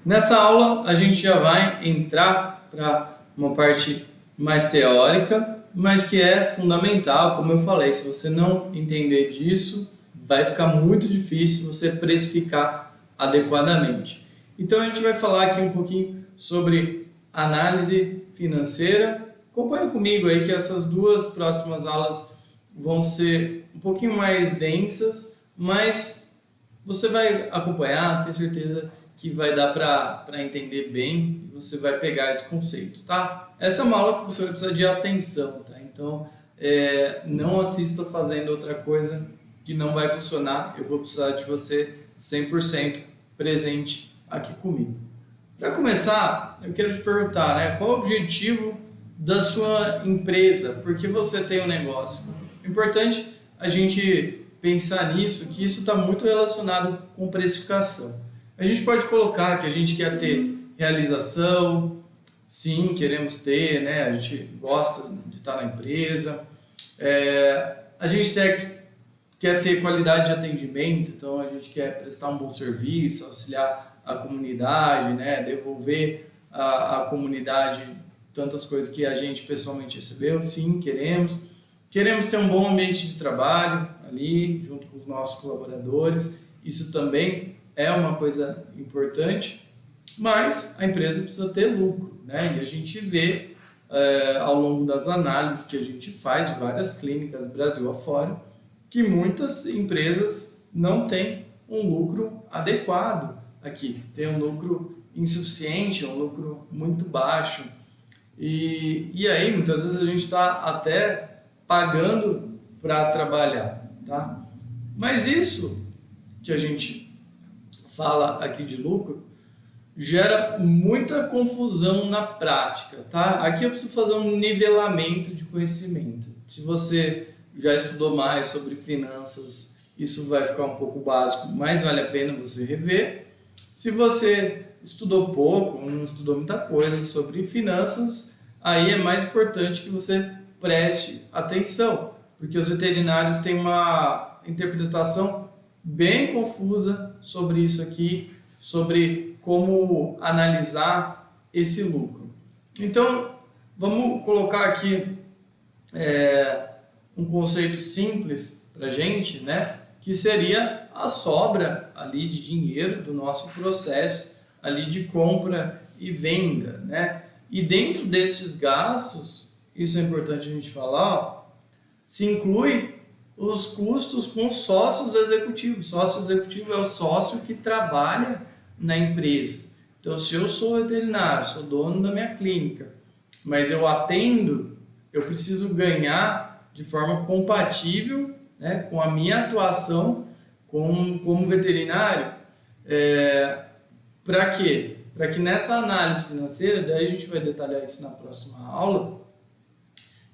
Nessa aula a gente já vai entrar para uma parte mais teórica, mas que é fundamental, como eu falei. Se você não entender disso, vai ficar muito difícil você precificar adequadamente. Então a gente vai falar aqui um pouquinho sobre análise financeira. Acompanha comigo aí que essas duas próximas aulas vão ser um pouquinho mais densas, mas você vai acompanhar, tenho certeza que vai dar para entender bem e você vai pegar esse conceito, tá? Essa é uma aula que você vai precisar de atenção, tá? Então, não assista fazendo outra coisa que não vai funcionar. Eu vou precisar de você 100% presente aqui comigo. Para começar, eu quero te perguntar, né? Qual o objetivo da sua empresa? Por que você tem um negócio? É importante a gente pensar nisso, que isso está muito relacionado com precificação. A gente pode colocar que a gente quer ter realização, sim, queremos ter, né? A gente gosta de estar na empresa, a gente quer ter qualidade de atendimento, então a gente quer prestar um bom serviço, auxiliar a comunidade, né? Devolver à comunidade tantas coisas que a gente pessoalmente recebeu, sim, queremos. Queremos ter um bom ambiente de trabalho ali, junto com os nossos colaboradores. Isso também é uma coisa importante, mas a empresa precisa ter lucro, né? E a gente vê ao longo das análises que a gente faz de várias clínicas Brasil afora, que muitas empresas não têm um lucro adequado aqui. Tem um lucro insuficiente, um lucro muito baixo. E aí, muitas vezes a gente está até pagando para trabalhar, tá? Mas isso que a gente fala aqui de lucro gera muita confusão na prática, tá? Aqui eu preciso fazer um nivelamento de conhecimento. Se você já estudou mais sobre finanças, isso vai ficar um pouco básico, mas vale a pena você rever. Se você estudou pouco, não estudou muita coisa sobre finanças, aí é mais importante que você preste atenção, porque os veterinários têm uma interpretação bem confusa sobre isso aqui, sobre como analisar esse lucro. Então, vamos colocar aqui um conceito simples para a gente, né? Que seria a sobra ali de dinheiro do nosso processo ali de compra e venda, né? E dentro desses gastos, isso é importante a gente falar, ó, se inclui os custos com sócios executivos. Sócio executivo é o sócio que trabalha na empresa. Então, se eu sou veterinário, sou dono da minha clínica, mas eu atendo, eu preciso ganhar de forma compatível, né, com a minha atuação como veterinário. Para quê? Para que nessa análise financeira, daí a gente vai detalhar isso na próxima aula,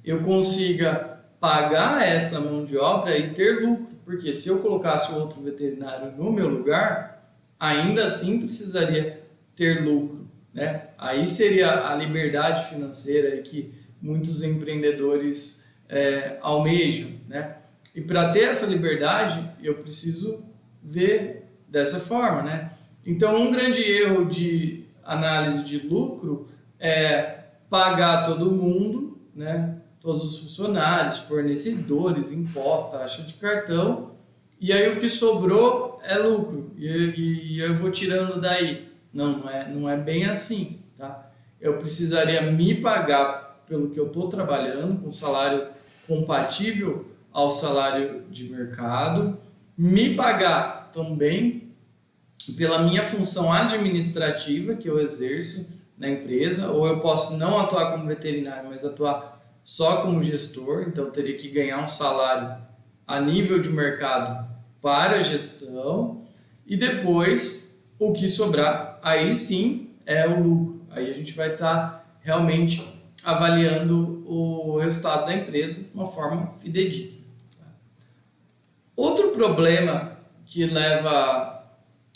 eu consiga pagar essa mão de obra e ter lucro. Porque se eu colocasse outro veterinário no meu lugar, ainda assim precisaria ter lucro, né? Aí seria a liberdade financeira que muitos empreendedores almejam, né? E para ter essa liberdade, eu preciso ver dessa forma, né? Então, um grande erro de análise de lucro é pagar todo mundo, né? Todos os funcionários, fornecedores, impostos, taxa de cartão, e aí o que sobrou é lucro, e eu vou tirando daí. Não é bem assim, tá? Eu precisaria me pagar pelo que eu estou trabalhando, com salário compatível ao salário de mercado, me pagar também pela minha função administrativa que eu exerço na empresa, ou eu posso não atuar como veterinário, mas atuar só como gestor, então eu teria que ganhar um salário a nível de mercado para a gestão, e depois o que sobrar, aí sim é o lucro. Aí a gente vai estar realmente avaliando o resultado da empresa de uma forma fidedigna. Outro problema que leva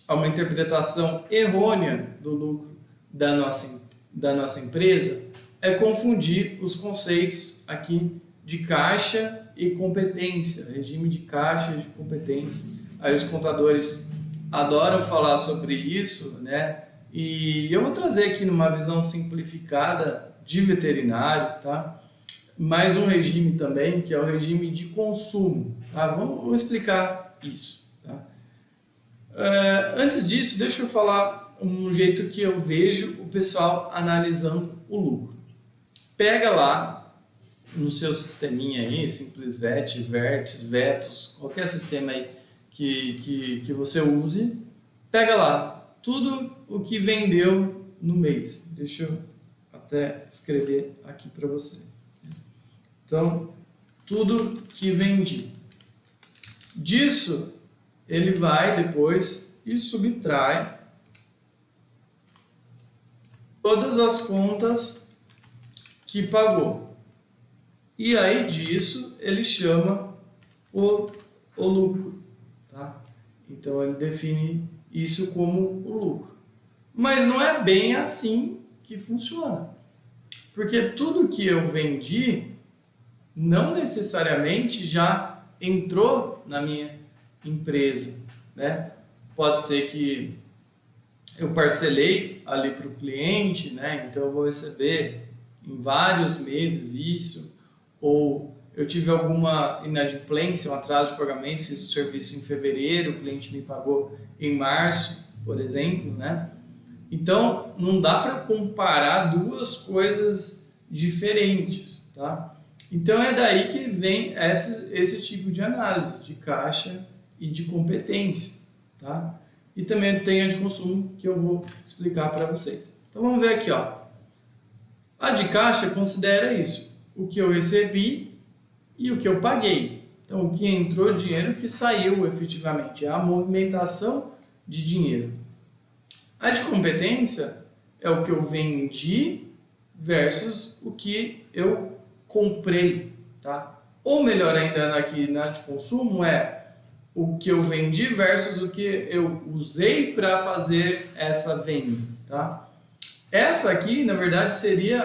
a uma interpretação errônea do lucro da nossa empresa é confundir os conceitos aqui de caixa e competência, regime de caixa e de competência. Aí os contadores adoram falar sobre isso, né? E eu vou trazer aqui numa visão simplificada de veterinário, tá? Mais um regime também, que é o regime de consumo, tá? Vamos explicar isso, tá? Antes disso, deixa eu falar um jeito que eu vejo o pessoal analisando o lucro. Pega lá no seu sisteminha aí, SimplesVet, Vertis, Vetus, qualquer sistema aí que você use, pega lá tudo o que vendeu no mês. Deixa eu até escrever aqui para você. Então, tudo que vendi. Disso, ele vai depois e subtrai todas as contas que pagou. E aí disso, ele chama o lucro. Tá? Então, ele define isso como o lucro. Mas não é bem assim que funciona. Porque tudo que eu vendi não necessariamente já entrou na minha empresa, né? Pode ser que eu parcelei ali para o cliente, né? Então eu vou receber em vários meses isso, ou eu tive alguma inadimplência, um atraso de pagamento, fiz o serviço em fevereiro, o cliente me pagou em março, por exemplo, né? Então, não dá para comparar duas coisas diferentes, tá? Então, é daí que vem esse tipo de análise de caixa e de competência, tá? E também tem a de consumo que eu vou explicar para vocês. Então, vamos ver aqui, ó. A de caixa considera isso, o que eu recebi e o que eu paguei. Então, o que entrou dinheiro, o que saiu efetivamente, é a movimentação de dinheiro. A de competência é o que eu vendi versus o que eu comprei, tá? Ou melhor ainda, aqui na de consumo é o que eu vendi versus o que eu usei para fazer essa venda, tá? Essa aqui, na verdade, seria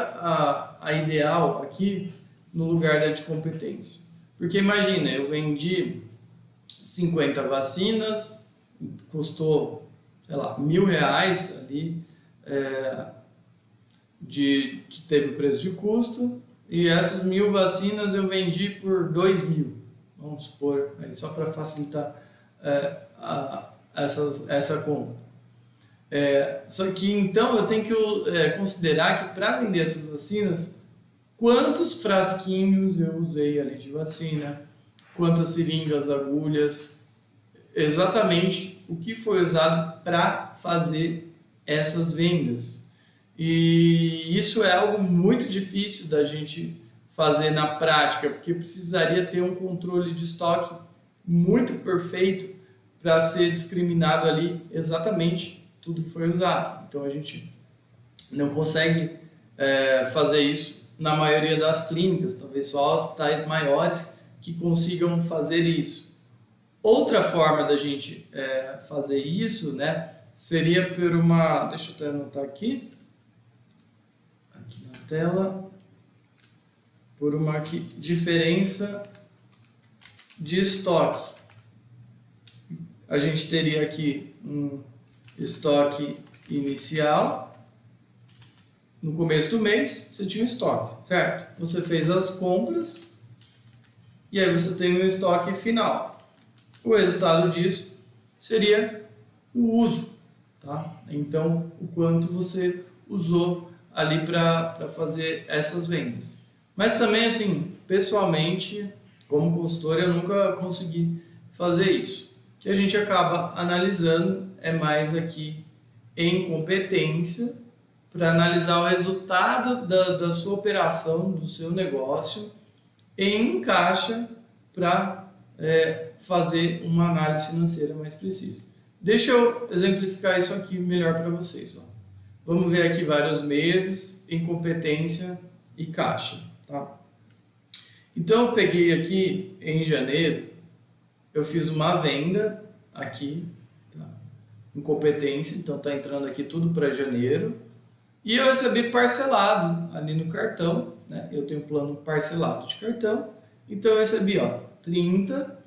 a ideal aqui no lugar da de competência. Porque imagina, eu vendi 50 vacinas, custou, sei lá, R$1.000 ali, teve o preço de custo, e essas 1.000 vacinas eu vendi por 2.000, vamos supor, aí só para facilitar essa conta. Só que então eu tenho que considerar que para vender essas vacinas, quantos frasquinhos eu usei ali de vacina, quantas seringas, agulhas, exatamente o que foi usado para fazer essas vendas. E isso é algo muito difícil da gente fazer na prática, porque precisaria ter um controle de estoque muito perfeito para ser discriminado ali exatamente tudo que foi usado. Então a gente não consegue fazer isso na maioria das clínicas, talvez só hospitais maiores que consigam fazer isso. Outra forma da gente fazer isso, né, seria por uma, deixa eu até anotar aqui na tela, por uma diferença de estoque. A gente teria aqui um estoque inicial. No começo do mês, você tinha um estoque, certo? Você fez as compras e aí você tem um estoque final. O resultado disso seria o uso, tá? Então, o quanto você usou ali para fazer essas vendas. Mas também, assim, pessoalmente, como consultor, eu nunca consegui fazer isso. O que a gente acaba analisando é mais aqui em competência, para analisar o resultado da sua operação, do seu negócio, em caixa, para fazer uma análise financeira mais precisa. Deixa eu exemplificar isso aqui melhor para vocês. Ó. Vamos ver aqui vários meses em competência e caixa. Tá? Então eu peguei aqui em janeiro, eu fiz uma venda aqui, tá? Em competência, então está entrando aqui tudo para janeiro. E eu recebi parcelado ali no cartão, né? Eu tenho um plano parcelado de cartão, então eu recebi 30,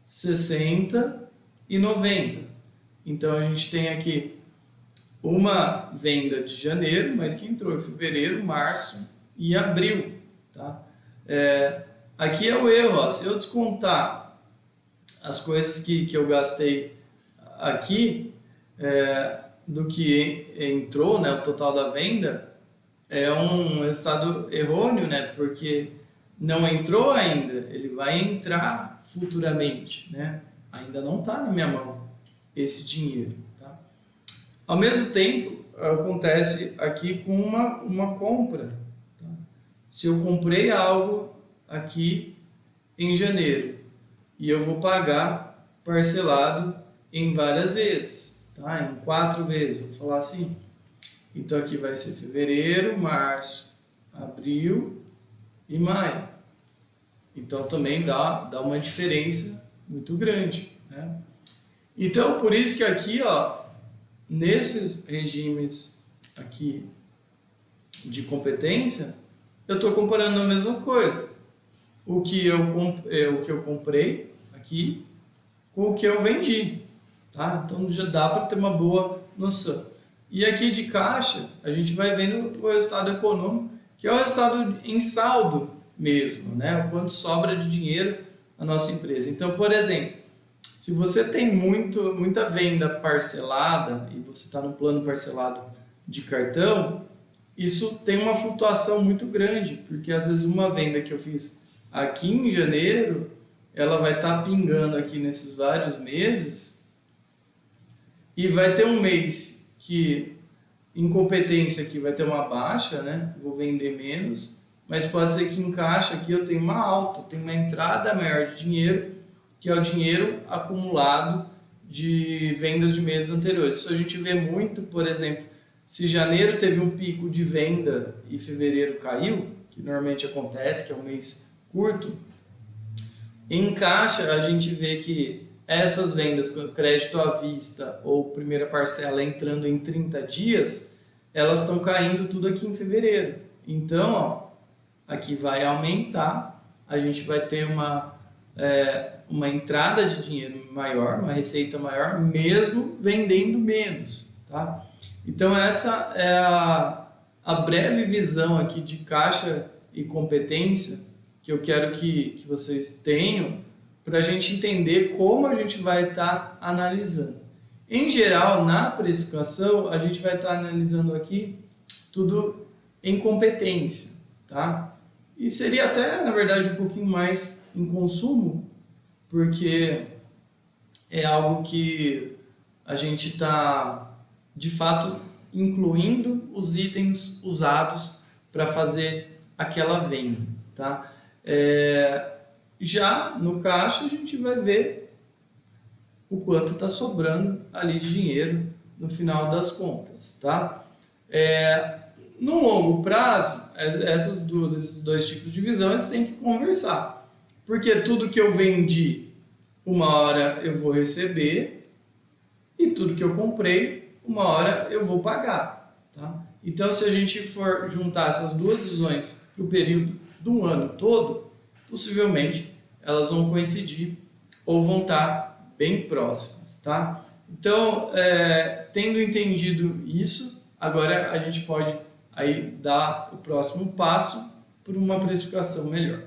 60 e 90. Então a gente tem aqui uma venda de janeiro, mas que entrou em fevereiro, março e abril, tá? Aqui é o erro, ó, se eu descontar as coisas que eu gastei aqui, do que entrou, né, o total da venda, é um resultado errôneo, né, porque não entrou ainda, ele vai entrar futuramente, né? Ainda não está na minha mão esse dinheiro, tá? Ao mesmo tempo, acontece aqui com uma compra, tá? Se eu comprei algo aqui em janeiro e eu vou pagar parcelado em várias vezes, tá? Em 4 vezes, vou falar assim. Então aqui vai ser fevereiro, março, abril e maio. Então também dá uma diferença muito grande, né? Então por isso que aqui, ó, nesses regimes aqui de competência, eu estou comparando a mesma coisa. O que eu comprei aqui com o que eu vendi, tá? Então já dá para ter uma boa noção. E aqui de caixa, a gente vai vendo o resultado econômico, que é o resultado em saldo mesmo, né? O quanto sobra de dinheiro na nossa empresa. Então, por exemplo, se você tem muita venda parcelada e você está no plano parcelado de cartão, isso tem uma flutuação muito grande, porque às vezes uma venda que eu fiz aqui em janeiro, ela vai estar pingando aqui nesses vários meses e vai ter um mês que em competência aqui vai ter uma baixa, né? Vou vender menos, mas pode ser que em caixa aqui eu tenha uma alta, tenho uma entrada maior de dinheiro, que é o dinheiro acumulado de vendas de meses anteriores. Isso a gente vê muito, por exemplo, se janeiro teve um pico de venda e fevereiro caiu, que normalmente acontece, que é um mês curto, em caixa a gente vê que essas vendas com crédito à vista ou primeira parcela entrando em 30 dias, elas estão caindo tudo aqui em fevereiro. Então, ó, aqui vai aumentar, a gente vai ter uma entrada de dinheiro maior, uma receita maior, mesmo vendendo menos, tá? Então essa é a breve visão aqui de caixa e competência que eu quero que vocês tenham para a gente entender como a gente vai estar analisando. Em geral, na precificação, a gente vai estar analisando aqui tudo em competência, tá? E seria até, na verdade, um pouquinho mais em consumo, porque é algo que a gente está, de fato, incluindo os itens usados para fazer aquela venda, tá? Já no caixa a gente vai ver o quanto está sobrando ali de dinheiro no final das contas, tá? No longo prazo, esses dois tipos de visão eles têm que conversar, porque tudo que eu vendi uma hora eu vou receber e tudo que eu comprei uma hora eu vou pagar, tá? Então se a gente for juntar essas duas visões para o período do ano todo, possivelmente elas vão coincidir ou vão estar bem próximas, tá? Então, tendo entendido isso, agora a gente pode aí dar o próximo passo para uma precificação melhor.